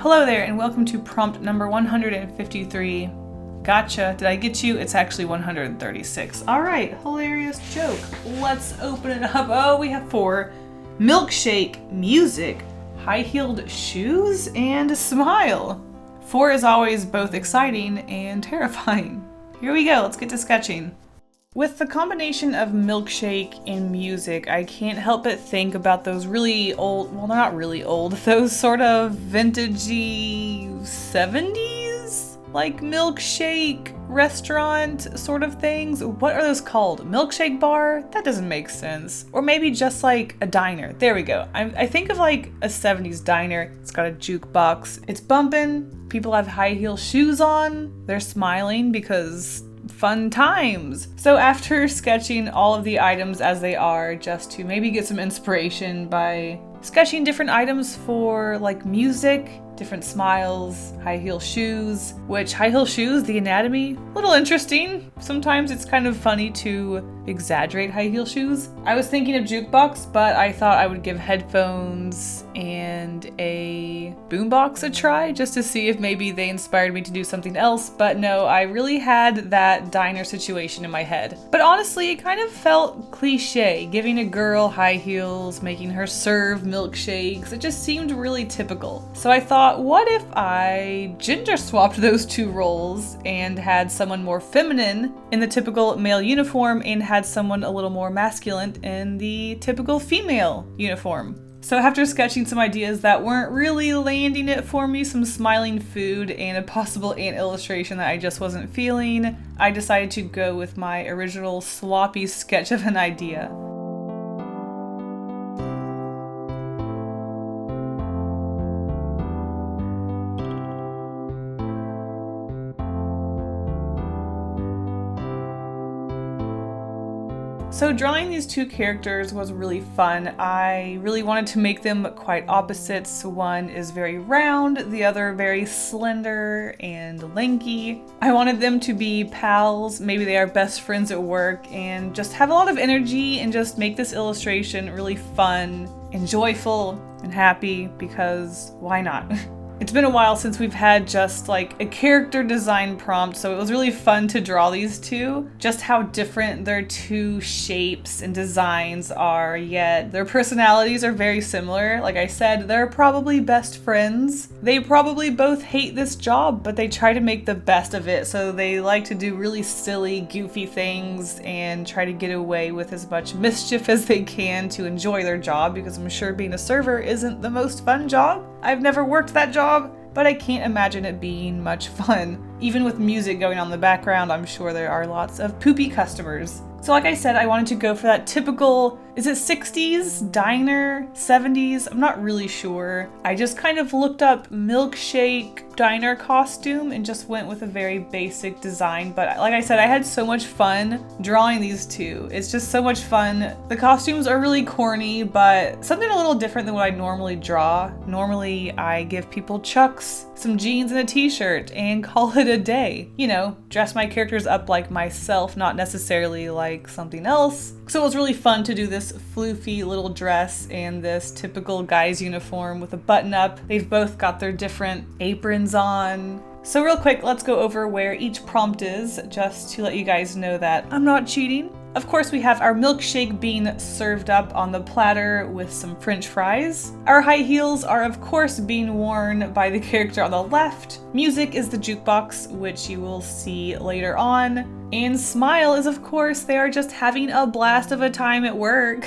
Hello there and welcome to prompt number 153. Gotcha, did I get you? It's actually 136. Alright, hilarious joke. Let's open it up. Oh, we have 4. Milkshake, music, high-heeled shoes, and a smile. 4 is always both exciting and terrifying. Here we go, let's get to sketching. With the combination of milkshake and music, I can't help but think about those really old, well, they're not really old, those sort of vintagey 70s? Like milkshake restaurant sort of things. What are those called? Milkshake bar? That doesn't make sense. Or maybe just like a diner. There we go. I think of like a 70s diner. It's got a jukebox. It's bumping. People have high heel shoes on. They're smiling because fun times. So after sketching all of the items as they are, just to maybe get some inspiration by sketching different items for like music, different smiles, high heel shoes, which high heel shoes, the anatomy, a little interesting. Sometimes it's kind of funny to exaggerate high heel shoes. I was thinking of jukebox, but I thought I would give headphones and a boombox a try just to see if maybe they inspired me to do something else. But no, I really had that diner situation in my head. But honestly, it kind of felt cliche, giving a girl high heels, making her serve milkshakes. It just seemed really typical. So I thought, what if I gender swapped those two roles and had someone more feminine in the typical male uniform and had someone a little more masculine in the typical female uniform. So after sketching some ideas that weren't really landing it for me, some smiling food and a possible ant illustration that I just wasn't feeling, I decided to go with my original sloppy sketch of an idea. So drawing these two characters was really fun. I really wanted to make them quite opposites. One is very round, the other very slender and lanky. I wanted them to be pals, maybe they are best friends at work, and just have a lot of energy and just make this illustration really fun and joyful and happy, because why not? It's been a while since we've had just like a character design prompt, so it was really fun to draw these two. Just how different their two shapes and designs are, yet their personalities are very similar. Like I said, they're probably best friends. They probably both hate this job, but they try to make the best of it. So they like to do really silly, goofy things and try to get away with as much mischief as they can to enjoy their job, because I'm sure being a server isn't the most fun job. I've never worked that job, but I can't imagine it being much fun. Even with music going on in the background, I'm sure there are lots of poopy customers. So like I said, I wanted to go for that typical, is it 60s, diner, 70s? I'm not really sure. I just kind of looked up milkshake diner costume and just went with a very basic design. But like I said, I had so much fun drawing these two. It's just so much fun. The costumes are really corny, but something a little different than what I normally draw. Normally, I give people chucks, some jeans and a t-shirt and call it a day. You know, dress my characters up like myself, not necessarily like something else. So it was really fun to do this floofy little dress and this typical guy's uniform with a button up. They've both got their different aprons on. So real quick, let's go over where each prompt is, just to let you guys know that I'm not cheating. Of course, we have our milkshake being served up on the platter with some french fries. Our high heels are of course being worn by the character on the left. Music is the jukebox, which you will see later on. And smile is of course, they are just having a blast of a time at work.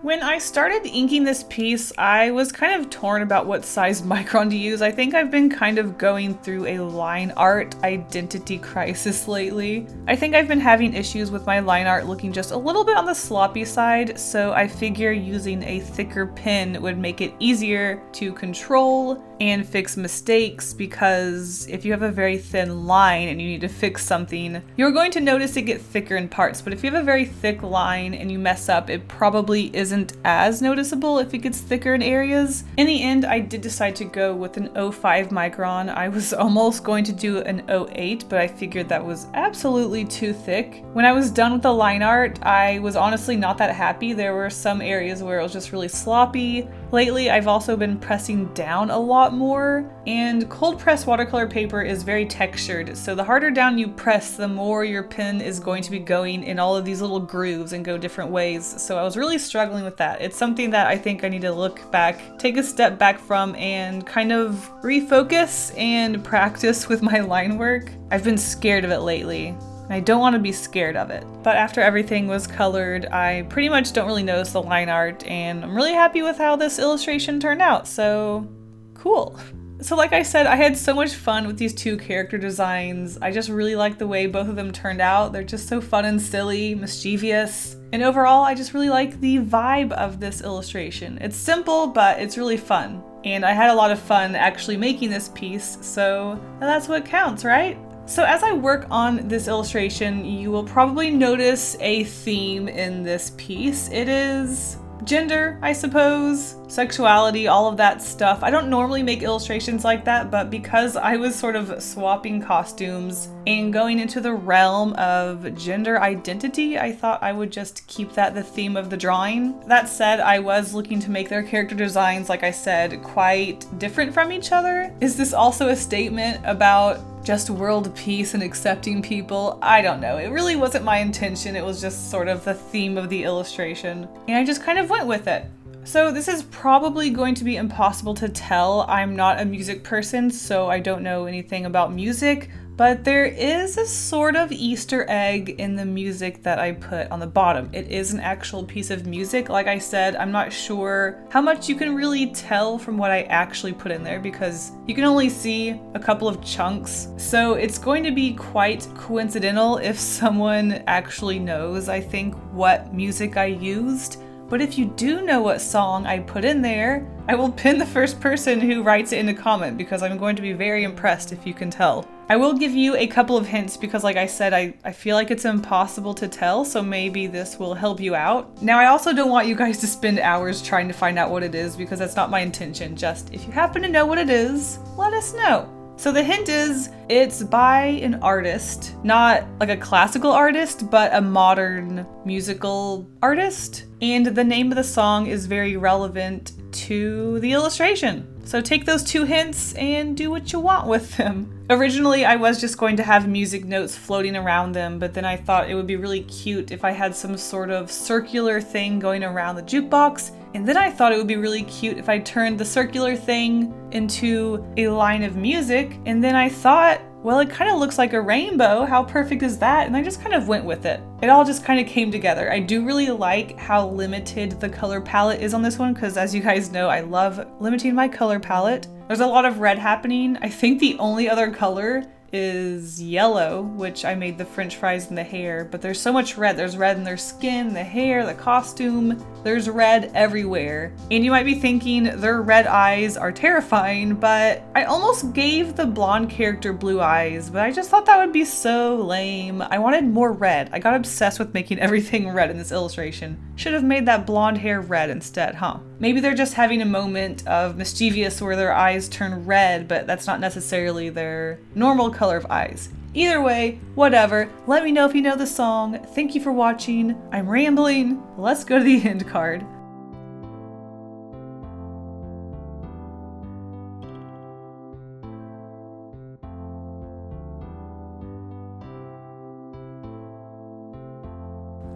When I started inking this piece, I was kind of torn about what size micron to use. I think I've been kind of going through a line art identity crisis lately. I think I've been having issues with my line art looking just a little bit on the sloppy side, so I figure using a thicker pen would make it easier to control and fix mistakes, because if you have a very thin line and you need to fix something, you're going to notice it get thicker in parts. But if you have a very thick line and you mess up, it probably isn't as noticeable if it gets thicker in areas. In the end, I did decide to go with an 0.5 micron. I was almost going to do an 0.8, but I figured that was absolutely too thick. When I was done with the line art, I was honestly not that happy. There were some areas where it was just really sloppy. Lately, I've also been pressing down a lot more, and cold press watercolor paper is very textured, so the harder down you press, the more your pen is going to be going in all of these little grooves and go different ways. So I was really struggling with that. It's something that I think I need to look back, take a step back from, and kind of refocus and practice with my line work. I've been scared of it lately. I don't want to be scared of it. But after everything was colored, I pretty much don't really notice the line art, and I'm really happy with how this illustration turned out, so cool. So like I said, I had so much fun with these two character designs. I just really like the way both of them turned out. They're just so fun and silly, mischievous. And overall, I just really like the vibe of this illustration. It's simple, but it's really fun. And I had a lot of fun actually making this piece, so that's what counts, right? So as I work on this illustration, you will probably notice a theme in this piece. It is gender, I suppose, sexuality, all of that stuff. I don't normally make illustrations like that, but because I was sort of swapping costumes and going into the realm of gender identity, I thought I would just keep that the theme of the drawing. That said, I was looking to make their character designs, like I said, quite different from each other. Is this also a statement about just world peace and accepting people? I don't know. It really wasn't my intention. It was just sort of the theme of the illustration, and I just kind of went with it. So this is probably going to be impossible to tell. I'm not a music person, so I don't know anything about music, but there is a sort of Easter egg in the music that I put on the bottom. It is an actual piece of music. Like I said, I'm not sure how much you can really tell from what I actually put in there because you can only see a couple of chunks. So it's going to be quite coincidental if someone actually knows, I think, what music I used. But if you do know what song I put in there, I will pin the first person who writes it in a comment because I'm going to be very impressed if you can tell. I will give you a couple of hints because like I said, I feel like it's impossible to tell, so maybe this will help you out. Now I also don't want you guys to spend hours trying to find out what it is because that's not my intention. Just if you happen to know what it is, let us know. So the hint is, it's by an artist, not like a classical artist, but a modern musical artist. And the name of the song is very relevant to the illustration. So take those two hints and do what you want with them. Originally, I was just going to have music notes floating around them, but then I thought it would be really cute if I had some sort of circular thing going around the jukebox. And then I thought it would be really cute if I turned the circular thing into a line of music. And then I thought, well, it kind of looks like a rainbow. How perfect is that? And I just kind of went with it. It all just kind of came together. I do really like how limited the color palette is on this one because as you guys know, I love limiting my color palette. There's a lot of red happening. I think the only other color is yellow, which I made the french fries and the hair, but there's so much red. There's red in their skin, the hair, the costume. There's red everywhere. And you might be thinking their red eyes are terrifying, but I almost gave the blonde character blue eyes, but I just thought that would be so lame. I wanted more red. I got obsessed with making everything red in this illustration. Should have made that blonde hair red instead, huh? Maybe they're just having a moment of mischievous where their eyes turn red, but that's not necessarily their normal color of eyes. Either way, whatever. Let me know if you know the song. Thank you for watching. I'm rambling. Let's go to the end card.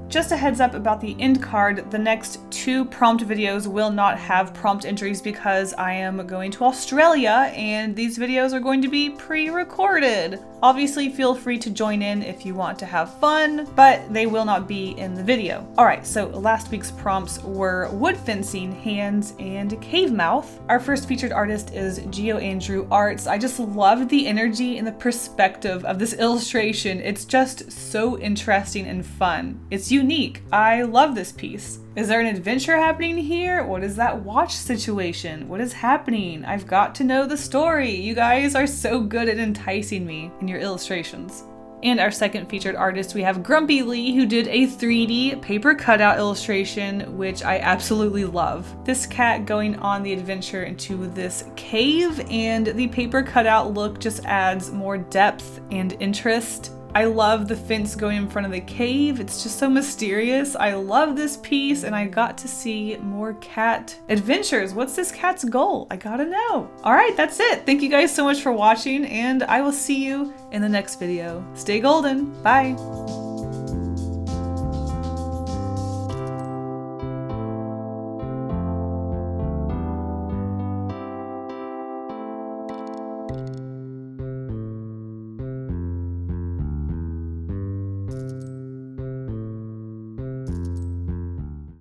Just a heads up about the end card, the next 2 prompt videos will not have prompt entries because I am going to Australia and these videos are going to be pre-recorded. Obviously, feel free to join in if you want to have fun, but they will not be in the video. Alright, so last week's prompts were wood fencing, hands, and cave mouth. Our first featured artist is Geo Andrew Arts. I just loved the energy and the perspective of this illustration. It's just so interesting and fun. It's unique. I love this piece. Is there an adventure happening here? What is that watch situation? What is happening? I've got to know the story. You guys are so good at enticing me in your illustrations. And our second featured artist, we have Grumpy Lee, who did a 3D paper cutout illustration, which I absolutely love. This cat going on the adventure into this cave, and the paper cutout look just adds more depth and interest. I love the fence going in front of the cave. It's just so mysterious. I love this piece, and I got to see more cat adventures. What's this cat's goal? I gotta know. All right, that's it. Thank you guys so much for watching, and I will see you in the next video. Stay golden. Bye.